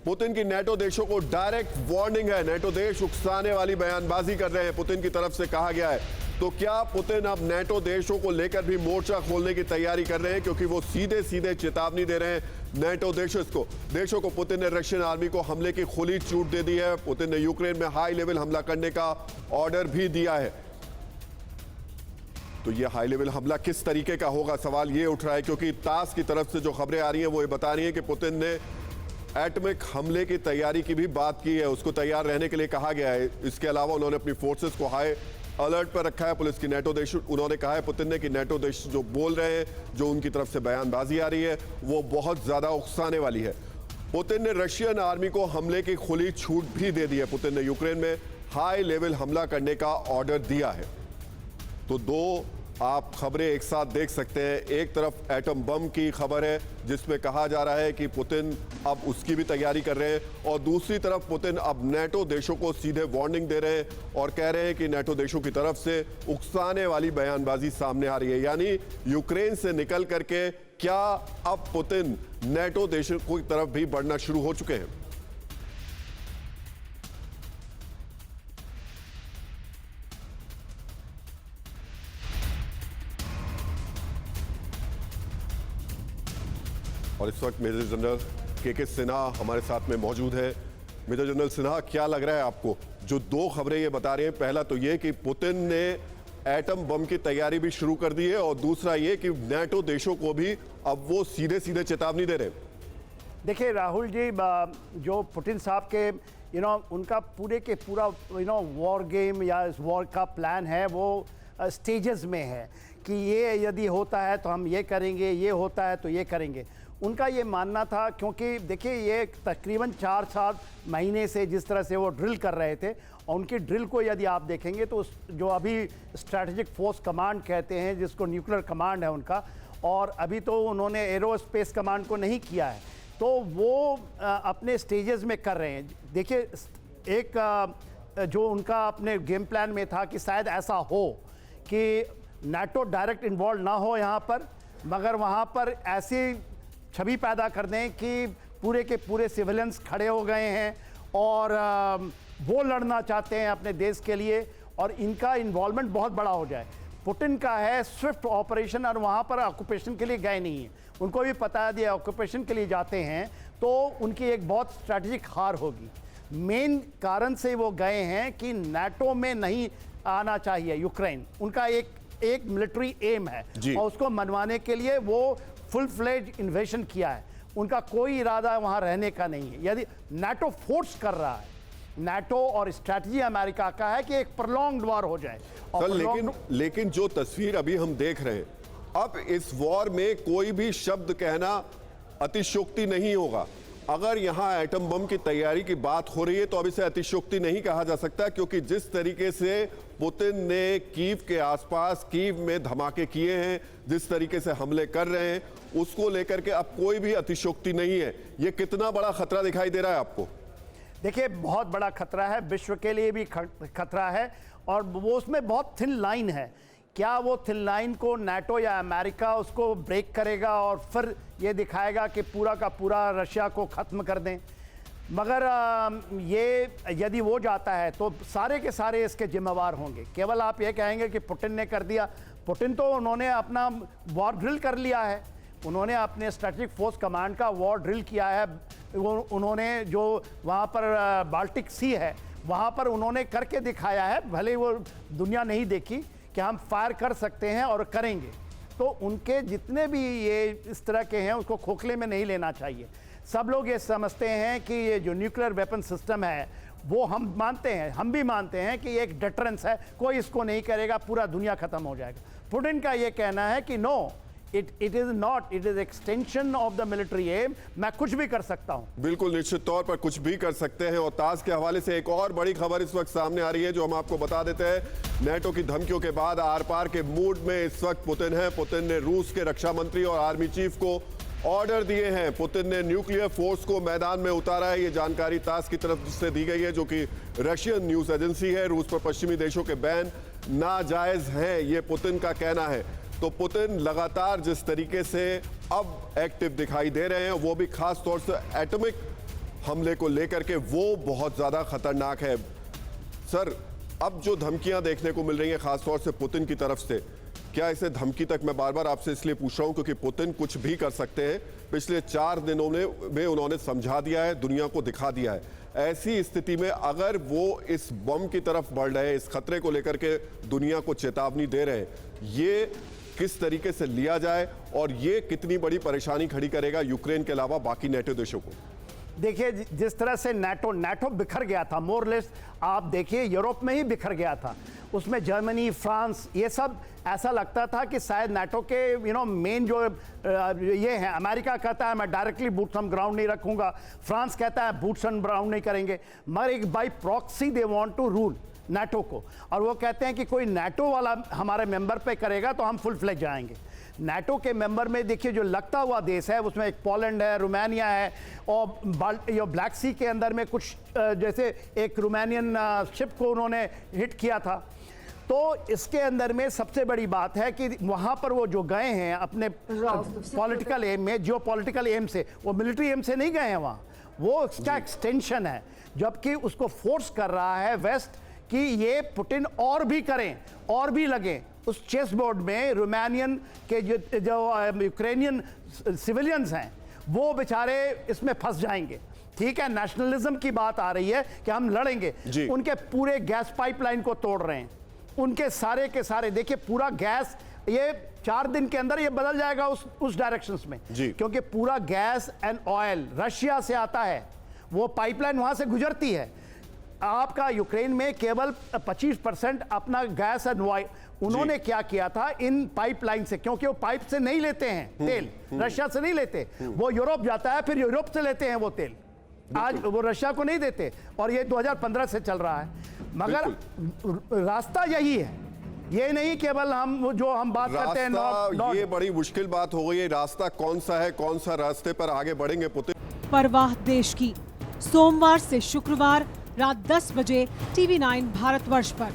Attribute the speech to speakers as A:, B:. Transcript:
A: Putin की NATO देशों को डायरेक्ट वार्निंग है। नेटो देश उकसाने वाली बयानबाजी कर रहे हैं, पुतिन की तरफ से कहा गया है। तो क्या पुतिन अब नेटो देशों को लेकर भी मोर्चा खोलने की तैयारी कर रहे हैं, क्योंकि वो सीधे सीधे चेतावनी दे रहे हैं नेटो देशों को। पुतिन ने रशियन आर्मी को हमले की खुली छूट दे दी है। पुतिन ने यूक्रेन में हाई लेवल हमला करने का ऑर्डर भी दिया है। तो ये हाई लेवल हमला किस तरीके का होगा, सवाल ये उठ रहा है, क्योंकि तास की तरफ से जो खबरें आ रही हैं वो ये बता रही हैं कि पुतिन ने एटॉमिक हमले की तैयारी की भी बात की है, उसको तैयार रहने के लिए कहा गया है। इसके अलावा उन्होंने अपनी फोर्सेस को हाई अलर्ट पर रखा है। पुलिस की नेटो देश, उन्होंने कहा है पुतिन ने कि नेटो देश जो बोल रहे हैं, जो उनकी तरफ से बयानबाजी आ रही है, वो बहुत ज्यादा उकसाने वाली है। पुतिन ने रशियन आर्मी को हमले की खुली छूट भी दे दी है। पुतिन ने यूक्रेन में हाई लेवल हमला करने का ऑर्डर दिया है। तो दो आप खबरें एक साथ देख सकते हैं। एक तरफ एटम बम की खबर है जिसमें कहा जा रहा है कि पुतिन अब उसकी भी तैयारी कर रहे हैं, और दूसरी तरफ पुतिन अब नेटो देशों को सीधे वार्निंग दे रहे हैं और कह रहे हैं कि नेटो देशों की तरफ से उकसाने वाली बयानबाजी सामने आ रही है। यानी यूक्रेन से निकल करके क्या अब पुतिन नेटो देशों की तरफ भी बढ़ना शुरू हो चुके हैं? और इस वक्त मेजर जनरल के सिन्हा हमारे साथ में मौजूद है। मेजर जनरल सिन्हा, क्या लग रहा है आपको, जो दो खबरें ये बता रहे हैं, पहला तो ये कि पुतिन ने एटम बम की तैयारी भी शुरू कर दी है, और दूसरा ये कि नेटो देशों को भी अब वो सीधे सीधे चेतावनी दे रहे हैं?
B: देखिए राहुल जी, जो पुतिन साहब के उनका पूरे के पूरा वॉर गेम या इस वॉर का प्लान है वो स्टेजेस में है कि ये यदि होता है तो हम ये करेंगे, ये होता है तो ये करेंगे। उनका ये मानना था, क्योंकि देखिए ये तकरीबन 4-7 महीने से जिस तरह से वो ड्रिल कर रहे थे, और उनकी ड्रिल को यदि आप देखेंगे तो जो अभी स्ट्रैटेजिक फोर्स कमांड कहते हैं, जिसको न्यूक्लियर कमांड है उनका, और अभी तो उन्होंने एरोस्पेस कमांड को नहीं किया है, तो वो अपने स्टेजेस में कर रहे हैं। देखिए एक जो उनका अपने गेम प्लान में था कि शायद ऐसा हो कि नाटो डायरेक्ट इन्वॉल्व ना हो यहाँ पर, मगर वहाँ पर ऐसी छवि पैदा कर दें कि पूरे के पूरे सिविलियंस खड़े हो गए हैं और वो लड़ना चाहते हैं अपने देश के लिए, और इनका इन्वॉल्वमेंट बहुत बड़ा हो जाए। पुतिन का है स्विफ्ट ऑपरेशन, और वहाँ पर ऑक्यूपेशन के लिए गए नहीं हैं। उनको भी पता है ऑक्यूपेशन के लिए जाते हैं तो उनकी एक बहुत स्ट्रैटेजिक हार होगी। मेन कारण से वो गए हैं कि नाटो में नहीं आना चाहिए यूक्रेन, उनका एक मिलिट्री एम है, और उसको मनवाने के लिए वो फुल फ्लेज इन्वेशन किया है। उनका कोई इरादा वहां रहने का नहीं है। यदि नाटो फोर्स कर रहा है, नाटो और स्ट्रैटेजी अमेरिका का है कि एक प्रलॉन्ग्ड वॉर हो जाए। और
A: लेकिन जो तस्वीर अभी हम देख रहे हैं, अब इस वॉर में कोई भी शब्द कहना अतिशयोक्ति नहीं होगा। अगर यहां एटम बम की तैयारी की बात हो रही है तो अब इसे अतिशयोक्ति नहीं कहा जा सकता, क्योंकि जिस तरीके से पुतिन ने कीव के आसपास, कीव में धमाके किए हैं, जिस तरीके से हमले कर रहे हैं, उसको लेकर के अब कोई भी अतिशयोक्ति नहीं है। ये कितना बड़ा खतरा दिखाई दे रहा है आपको?
B: देखिए बहुत बड़ा खतरा है, विश्व के लिए भी खतरा है, और वो उसमें बहुत थिन लाइन है। क्या वो थिन लाइन को नाटो या अमेरिका उसको ब्रेक करेगा और फिर ये दिखाएगा कि पूरा का पूरा रशिया को ख़त्म कर दें? मगर ये यदि वो जाता है तो सारे के सारे इसके जिम्मेवार होंगे। केवल आप ये कहेंगे कि पुतिन ने कर दिया। पुतिन तो उन्होंने अपना वॉर ड्रिल कर लिया है, उन्होंने अपने स्ट्रैटेजिक फोर्स कमांड का वॉर ड्रिल किया है। उन्होंने जो वहाँ पर बाल्टिक सी है वहाँ पर उन्होंने करके दिखाया है, भले वो दुनिया नहीं देखी कि हम फायर कर सकते हैं और करेंगे। तो उनके जितने भी ये इस तरह के हैं उसको खोखले में नहीं लेना चाहिए। सब लोग ये समझते हैं कि ये जो न्यूक्लियर वेपन सिस्टम है वो हम मानते हैं, हम भी मानते हैं कि एक डिटरेंस है, कोई इसको नहीं करेगा, पूरा दुनिया खत्म हो जाएगा। पुतिन का ये कहना है कि no, it is not, it is extension of the military aim, मैं कुछ भी कर सकता हूं।
A: बिल्कुल निश्चित तौर पर कुछ भी कर सकते हैं। और ताज के हवाले से एक और बड़ी खबर इस वक्त सामने आ रही है जो हम आपको बता देते हैं। नेटो की धमकियों के बाद आर पार के मूड में इस वक्त पुतिन है। पुतिन ने रूस के रक्षा मंत्री और आर्मी चीफ को ऑर्डर दिए हैं। पुतिन ने न्यूक्लियर फोर्स को मैदान में उतारा है। ये जानकारी ताज की तरफ से दी गई है, जो कि रशियन न्यूज एजेंसी है। रूस पर पश्चिमी देशों के बैन नाजायज हैं, ये पुतिन का कहना है। तो पुतिन लगातार जिस तरीके से अब एक्टिव दिखाई दे रहे हैं, वो भी खास तौर से एटॉमिक हमले को लेकर के वो बहुत ज्यादा खतरनाक है। सर, अब जो धमकियां देखने को मिल रही हैं खासतौर से पुतिन की तरफ से, क्या इसे धमकी तक, मैं बार बार आपसे इसलिए पूछ रहा हूं क्योंकि पुतिन कुछ भी कर सकते हैं। पिछले 4 दिनों में उन्होंने समझा दिया है, दुनिया को दिखा दिया है। ऐसी स्थिति में अगर वो इस बम की तरफ बढ़ रहे हैं, इस खतरे को लेकर के दुनिया को चेतावनी दे रहे हैं, ये किस तरीके से लिया जाए और ये कितनी बड़ी परेशानी खड़ी करेगा यूक्रेन के अलावा बाकी नेटो देशों को?
B: देखिए, जिस तरह से नाटो बिखर गया था, मोरलेस आप देखिए यूरोप में ही बिखर गया था। उसमें जर्मनी, फ्रांस, ये सब ऐसा लगता था कि शायद नाटो के मेन जो ये हैं, अमेरिका कहता है मैं डायरेक्टली बूट्स ऑन ग्राउंड नहीं रखूंगा, फ्रांस कहता है बूट्स ऑन ग्राउंड नहीं करेंगे, मगर एक by proxy they want to rule NATO को, और वो कहते हैं कि कोई नाटो वाला हमारे मेंबर पे करेगा तो हम फुल फ्लेज जाएंगे। नाटो के मेंबर में देखिए जो लगता हुआ देश है उसमें एक पोलैंड है, रोमानिया है, और ब्लैक सी के अंदर में कुछ जैसे एक रोमानियन शिप को उन्होंने हिट किया था। तो इसके अंदर में सबसे बड़ी बात है कि वहाँ पर वो जो गए हैं अपने पॉलिटिकल एम में, जियो पॉलिटिकल एम से, वो मिलिट्री एम से नहीं गए हैं वहाँ, वो उसका एक्सटेंशन है, जबकि उसको फोर्स कर रहा है वेस्ट कि ये पुतिन और भी करें और भी लगे। उस चेस बोर्ड में रोमानियन के जो यूक्रेनियन सिविलियंस हैं वो बेचारे इसमें फंस जाएंगे। ठीक है, नेशनलिज्म की बात आ रही है कि हम लड़ेंगे, उनके पूरे गैस पाइपलाइन को तोड़ रहे हैं, उनके सारे के सारे, देखिए पूरा गैस ये 4 दिन के अंदर ये बदल जाएगा उस डायरेक्शंस में, क्योंकि पूरा गैस एंड ऑयल रशिया से आता है, वो पाइपलाइन वहां से गुजरती है। आपका यूक्रेन में केवल 25% अपना गैस एंड ऑयल उन्होंने क्या किया था इन पाइपलाइन से, क्योंकि वो पाइप से नहीं लेते हैं तेल, रशिया से नहीं लेते, वो यूरोप जाता है, फिर यूरोप से लेते हैं वो तेल, आज वो रशिया को नहीं देते, और ये 2015 से चल रहा है। मगर रास्ता यही है, ये नहीं केवल हम बात करते हैं।
A: ये बड़ी मुश्किल बात हो गई है, रास्ता कौन सा है, कौन सा रास्ते पर आगे बढ़ेंगे पुतिन?
C: परवाह देश की, सोमवार से शुक्रवार रात 10 बजे TV9 भारतवर्ष पर।